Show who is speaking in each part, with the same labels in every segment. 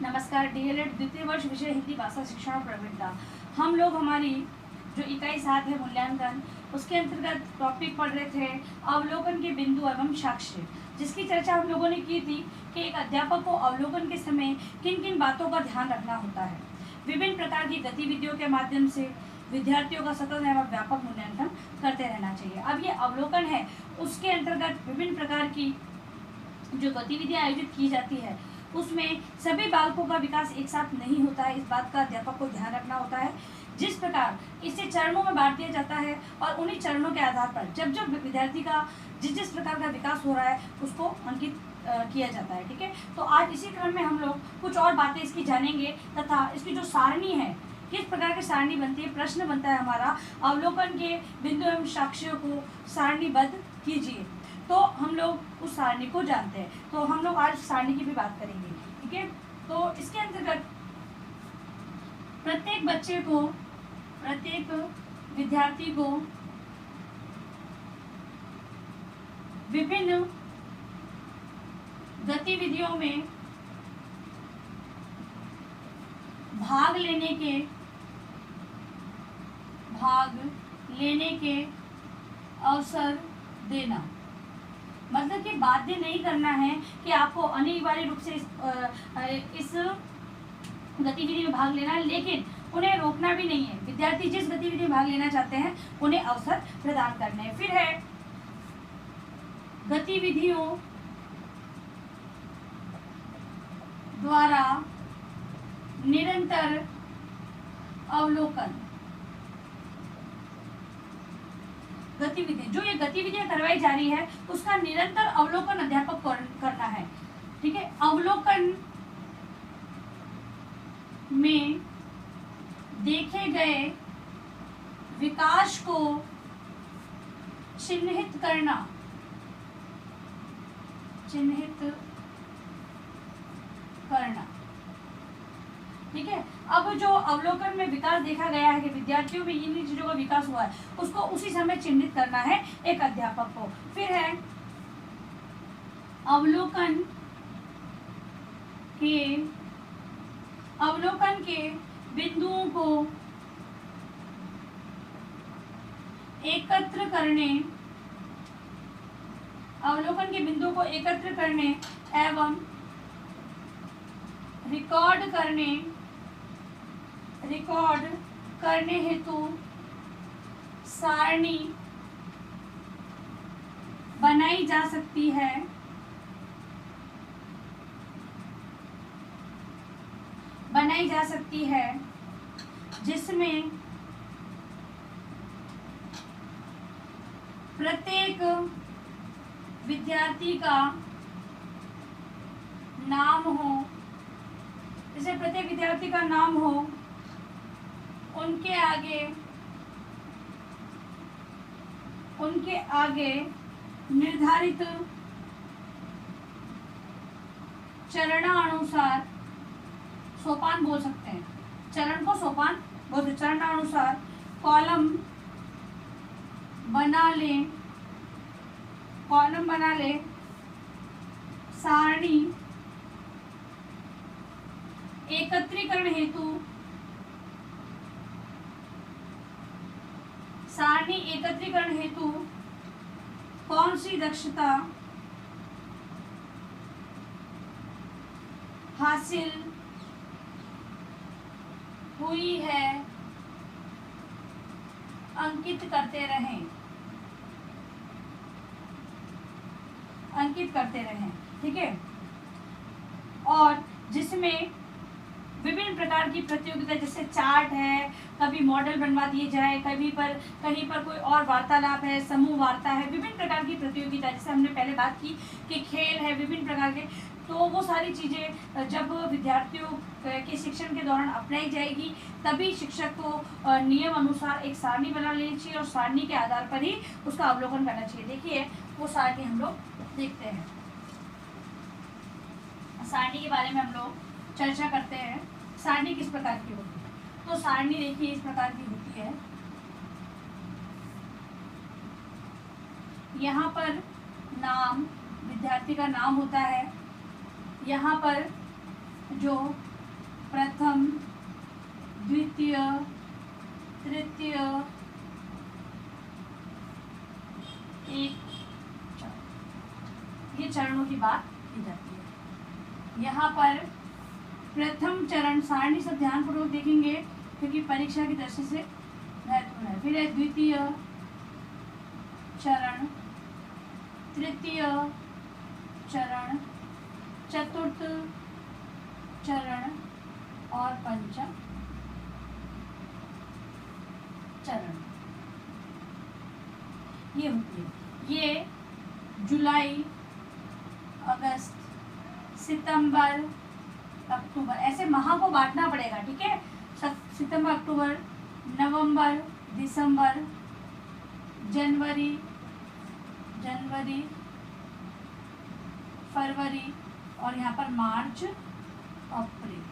Speaker 1: नमस्कार। डीएलएड द्वितीय वर्ष विषय हिंदी भाषा शिक्षण और प्रवीणता। हम लोग हमारी जो इकाई 7 है मूल्यांकन, उसके अंतर्गत टॉपिक पढ़ रहे थे अवलोकन के बिंदु एवं साक्ष्य, जिसकी चर्चा हम लोगों ने की थी कि एक अध्यापक को अवलोकन के समय किन किन बातों का ध्यान रखना होता है। विभिन्न प्रकार की गतिविधियों के माध्यम से विद्यार्थियों का सतत एवं व्यापक मूल्यांकन करते रहना चाहिए। अब ये अवलोकन है, उसके अंतर्गत विभिन्न प्रकार की जो गतिविधियाँ आयोजित की जाती है उसमें सभी बालकों का विकास एक साथ नहीं होता है। इस बात का अध्यापक को ध्यान रखना होता है। जिस प्रकार इसे चरणों में बांट दिया जाता है और उन्हीं चरणों के आधार पर जब जब विद्यार्थी का जिस प्रकार का विकास हो रहा है उसको अंकित किया जाता है। ठीक है, तो आज इसी क्रम में हम लोग कुछ और बातें इसकी जानेंगे तथा इसकी जो सारणी है, किस प्रकार की सारणी बनती है। प्रश्न बनता है हमारा, अवलोकन के बिंदु एवं साक्ष्यों को सारणीबद्ध कीजिए। तो हम लोग उस सारणी को जानते हैं, तो हम लोग आज सारणी की भी बात करेंगे। ठीक है, तो इसके अंतर्गत प्रत्येक बच्चे को, प्रत्येक विद्यार्थी को विभिन्न गतिविधियों में भाग लेने के अवसर देना। मतलब कि बाध्य नहीं करना है कि आपको अनिवार्य रूप से इस गतिविधि में भाग लेना है, लेकिन उन्हें रोकना भी नहीं है। विद्यार्थी जिस गतिविधि में भाग लेना चाहते हैं उन्हें अवसर प्रदान करने हैं। फिर है गतिविधियों द्वारा निरंतर अवलोकन। गतिविधि, जो ये गतिविधियां करवाई जा रही है उसका निरंतर अवलोकन अध्यापक करना है। ठीक है, अवलोकन में देखे गए विकास को चिन्हित करना। ठीक है, अब जो अवलोकन में विकास देखा गया है कि विद्यार्थियों में इन चीजों का विकास हुआ है, उसको उसी समय चिन्हित करना है एक अध्यापक को। फिर है अवलोकन के बिंदुओं को एकत्र करने एवं रिकॉर्ड करने हेतु सारणी बनाई जा सकती है। जिसमें प्रत्येक विद्यार्थी का नाम हो, उनके आगे निर्धारित चरणानुसार, सोपान बोल सकते हैं, चरण को सोपान बोलते, चरणानुसार कॉलम बना ले। सारणी एकत्रीकरण हेतु कौन सी दक्षता हासिल हुई है अंकित करते रहें। ठीक है, और जिसमें विभिन्न प्रकार की प्रतियोगिता, जैसे चार्ट है, कभी मॉडल बनवा दिए जाए, कहीं पर कोई और वार्तालाप है, समूह वार्ता है, विभिन्न प्रकार की प्रतियोगिता, जैसे हमने पहले बात की कि खेल है विभिन्न प्रकार के। तो वो सारी चीज़ें जब विद्यार्थियों के शिक्षण के दौरान अपनाई जाएगी तभी शिक्षक को नियम अनुसार एक सारणी बना लेनी चाहिए और सारणी के आधार पर ही उसका अवलोकन करना चाहिए। देखिए वो सारणी हम लोग देखते हैं। सारणी के बारे में हम लोग चर्चा करते हैं। सारणी किस प्रकार की होती है, तो सारणी देखिए इस प्रकार की होती है। यहाँ पर नाम, विद्यार्थी का नाम होता है। यहाँ पर जो प्रथम, द्वितीय, तृतीय, एक चरण, ये चरणों की बात की जाती है। यहाँ पर प्रथम चरण सारणी से ध्यानपूर्वक देखेंगे क्योंकि परीक्षा की दृष्टि से महत्वपूर्ण है। फिर है द्वितीय चरण, तृतीय चरण, चतुर्थ चरण और पंचम चरण। ये होती है। ये जुलाई, अगस्त, सितंबर, अक्टूबर, ऐसे माह को बांटना पड़ेगा, ठीक है। सितंबर, अक्टूबर, नवंबर, दिसंबर, जनवरी, फरवरी और यहाँ पर मार्च, अप्रैल।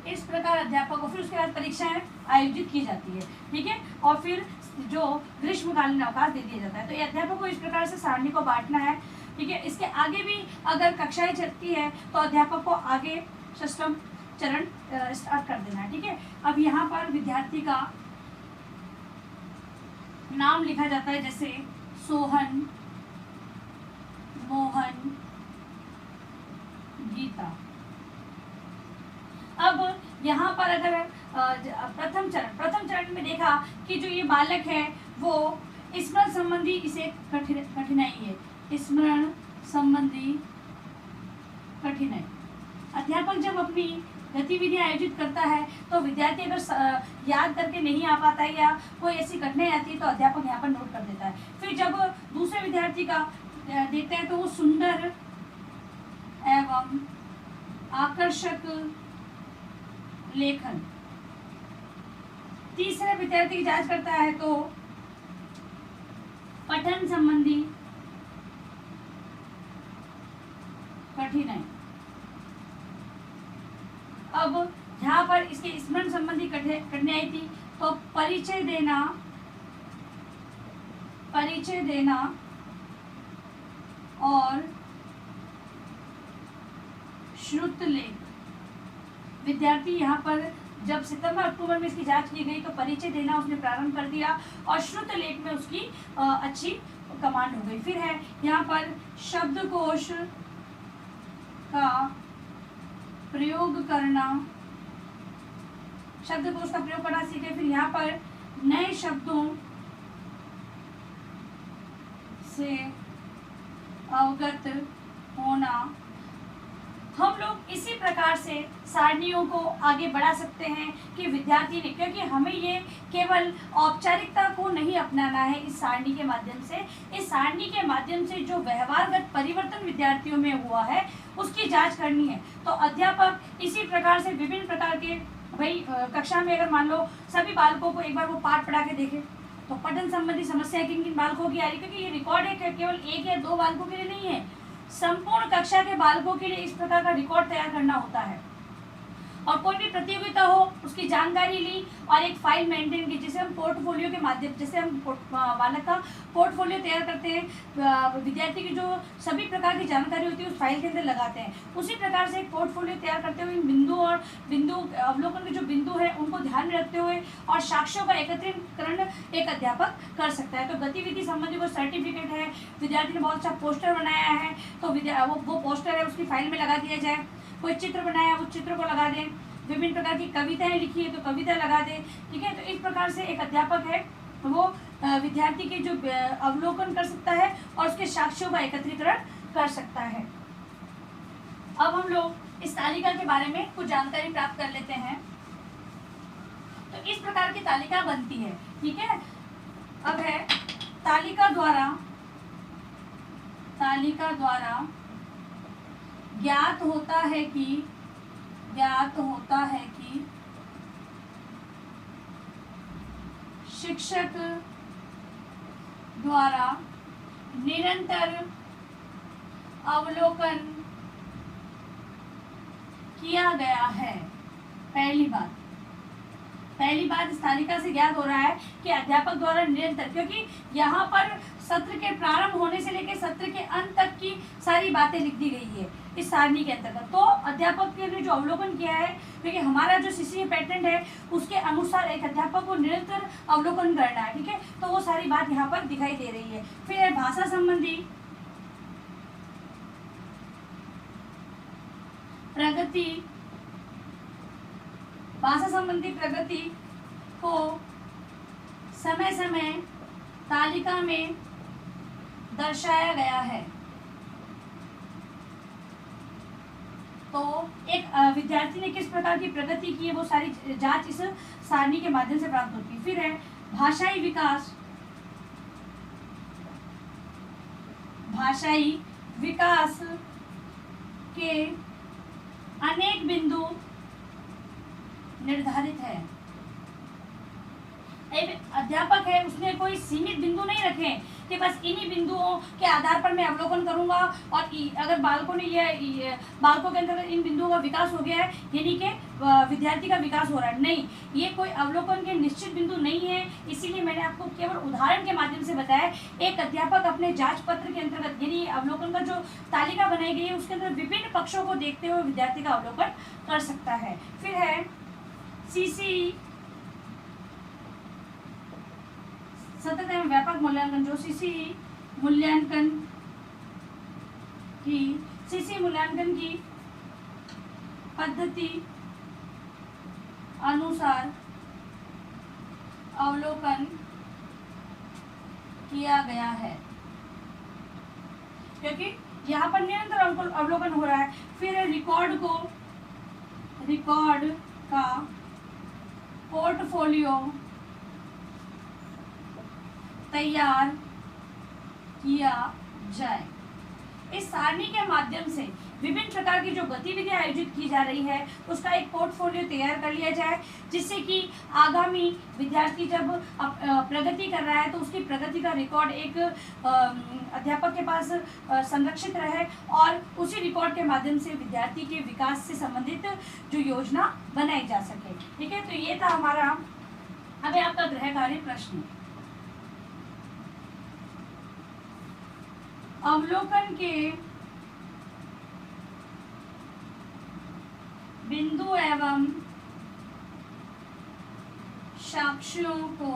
Speaker 1: इस प्रकार अध्यापक को फिर उसके बाद परीक्षाएं आयोजित की जाती है, ठीक है। और फिर जो ग्रीष्मकालीन अवकाश दे दिया जाता है। तो ये अध्यापक को इस प्रकार से सारणी को बांटना है, ठीक है। इसके आगे भी अगर कक्षाएं चलती है तो अध्यापक को आगे षष्ठम चरण स्टार्ट कर देना है, ठीक है। अब यहाँ पर विद्यार्थी का नाम लिखा जाता है, जैसे सोहन, मोहन, गीता। अब यहाँ पर अगर प्रथम चरण में देखा कि जो ये बालक है वो स्मरण संबंधी इसे कठिनाई है, स्मरण संबंधी कठिनाई। अध्यापक जब अपनी गतिविधि आयोजित करता है तो विद्यार्थी अगर याद करके नहीं आ पाता है या कोई ऐसी कठिनाई आती है तो अध्यापक यहाँ पर नोट कर देता है। फिर जब दूसरे विद्यार्थी का देते हैं तो वो सुंदर एवं आकर्षक लेखन। तीसरे विद्यार्थी की जांच करता है तो पठन संबंधी कठिनाई। अब यहाँ पर इसके स्मरण संबंधी कठिनाई थी तो परिचय देना और श्रुतलेख। विद्यार्थी यहाँ पर जब सितंबर अक्टूबर में इसकी जांच की गई तो परिचय देना उसने प्रारंभ कर दिया और श्रुतलेख में उसकी अच्छी कमांड हो गई। फिर है यहाँ पर शब्दकोश का प्रयोग करना सीखे। फिर यहाँ पर नए शब्दों से अवगत होना। हम लोग इसी प्रकार से सारणियों को आगे बढ़ा सकते हैं कि विद्यार्थी ने, क्योंकि हमें ये केवल औपचारिकता को नहीं अपनाना है इस सारणी के माध्यम से। इस सारणी के माध्यम से जो व्यवहारगत परिवर्तन विद्यार्थियों में हुआ है उसकी जांच करनी है। तो अध्यापक इसी प्रकार से विभिन्न प्रकार के, भाई कक्षा में अगर मान लो सभी बालकों को एक बार वो पाठ पढ़ा के देखे तो पठन संबंधी समस्या किन किन बालकों की आ रही, क्योंकि ये रिकॉर्ड है केवल एक या दो बालकों के लिए नहीं है, संपूर्ण कक्षा के बालकों के लिए इस प्रकार का रिकॉर्ड तैयार करना होता है। और कोई भी प्रतियोगिता हो उसकी जानकारी ली और एक फाइल मेंटेन की, जिसे हम पोर्टफोलियो के माध्यम, जैसे हम बालक का पोर्टफोलियो तैयार करते हैं, विद्यार्थी की जो सभी प्रकार की जानकारी होती है उस फाइल के अंदर लगाते हैं, उसी प्रकार से एक पोर्टफोलियो तैयार करते हुए बिंदु अवलोकन के जो बिंदु है उनको ध्यान में रखते हुए और साक्ष्यों का एकत्रीकरण एक अध्यापक कर सकता है। तो गतिविधि संबंधी वो सर्टिफिकेट है, विद्यार्थी ने बहुत अच्छा पोस्टर बनाया है तो वो पोस्टर है उसकी फाइल में लगा दिया जाए, कोई चित्र बनाया उस चित्र को लगा दें, विभिन्न प्रकार की कविताएं लिखी है तो कविता लगा दें, ठीक है। तो इस प्रकार से एक अध्यापक है वो विद्यार्थी के जो अवलोकन कर सकता है और उसके साक्ष्यों का एकत्रीकरण कर सकता है। अब हम लोग इस तालिका के बारे में कुछ जानकारी प्राप्त कर लेते हैं। तो इस प्रकार की तालिका बनती है, ठीक है। अब है तालिका द्वारा ज्ञात होता है कि शिक्षक द्वारा निरंतर अवलोकन किया गया है। पहली बात इस तालिका से ज्ञात हो रहा है कि अध्यापक द्वारा निरंतर, क्योंकि यहाँ पर सत्र के प्रारंभ होने से लेकर सत्र के अंत तक की सारी बातें लिख दी गई है इस सारणी के अंतर्गत। तो अध्यापक ने जो अवलोकन किया है, क्योंकि हमारा जो सीसीए पैटर्न है उसके अनुसार एक अध्यापक को निरंतर अवलोकन करना है, ठीक है। तो वो सारी बात यहाँ पर दिखाई दे रही है। फिर है भाषा संबंधी प्रगति। भाषा संबंधी प्रगति को समय समय तालिका में दर्शाया गया है। तो एक विद्यार्थी ने किस प्रकार की प्रगति की है वो सारी जांच इस सारणी के माध्यम से प्राप्त होती है। फिर है भाषाई विकास। भाषाई विकास के अनेक बिंदु निर्धारित है। एक अध्यापक है, उसने कोई सीमित बिंदु नहीं रखे कि बस इन्हीं बिंदुओं के आधार पर मैं अवलोकन करूंगा और अगर बालकों ने बालकों के अंदर इन बिंदुओं का विकास हो गया है यानी कि विद्यार्थी का विकास हो रहा है, नहीं, ये कोई अवलोकन के निश्चित बिंदु नहीं है। इसीलिए मैंने आपको केवल उदाहरण के माध्यम से बताया। एक अध्यापक अपने जांच पत्र के अंतर्गत यानी अवलोकन का जो तालिका बनाई गई है उसके अंदर विभिन्न पक्षों को देखते हुए विद्यार्थी का अवलोकन कर सकता है। फिर है सीसी सतत एवं व्यापक मूल्यांकन। जो सीसी मूल्यांकन की पद्धति अनुसार अवलोकन किया गया है, क्योंकि यहाँ पर निरंतर अवलोकन हो रहा है। फिर रिकॉर्ड का पोर्टफोलियो तैयार किया जाए। इस सारणी के माध्यम से विभिन्न प्रकार की जो गतिविधियां आयोजित की जा रही है उसका एक पोर्टफोलियो तैयार कर लिया जाए, जिससे कि आगामी विद्यार्थी जब प्रगति कर रहा है तो उसकी प्रगति का रिकॉर्ड एक अध्यापक के पास संरक्षित रहे और उसी रिकॉर्ड के माध्यम से विद्यार्थी के विकास से संबंधित जो योजना बनाई जा सके। ठीक है, तो ये था हमारा अभी आपका गृह कार्य प्रश्न। अवलोकन के बिंदु एवं साक्ष्यों को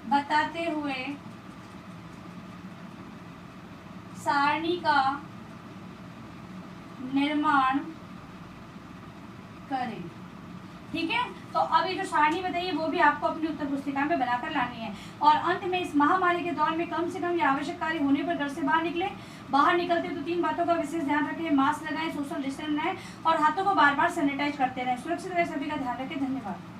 Speaker 1: बताते हुए सारणी का निर्माण करें। ठीक है, तो अब ये जो सारणी बताइए वो भी आपको अपनी उत्तर पुस्तिका में बनाकर लानी है। और अंत में इस महामारी के दौर में कम से कम ये आवश्यक कार्य होने पर घर से बाहर निकले। बाहर निकलते तो 3 बातों का विशेष ध्यान रखें। मास्क लगाएं, सोशल डिस्टेंस रहें और हाथों को बार बार सैनिटाइज करते रहें। सुरक्षित रहे, सभी का ध्यान रखें। धन्यवाद।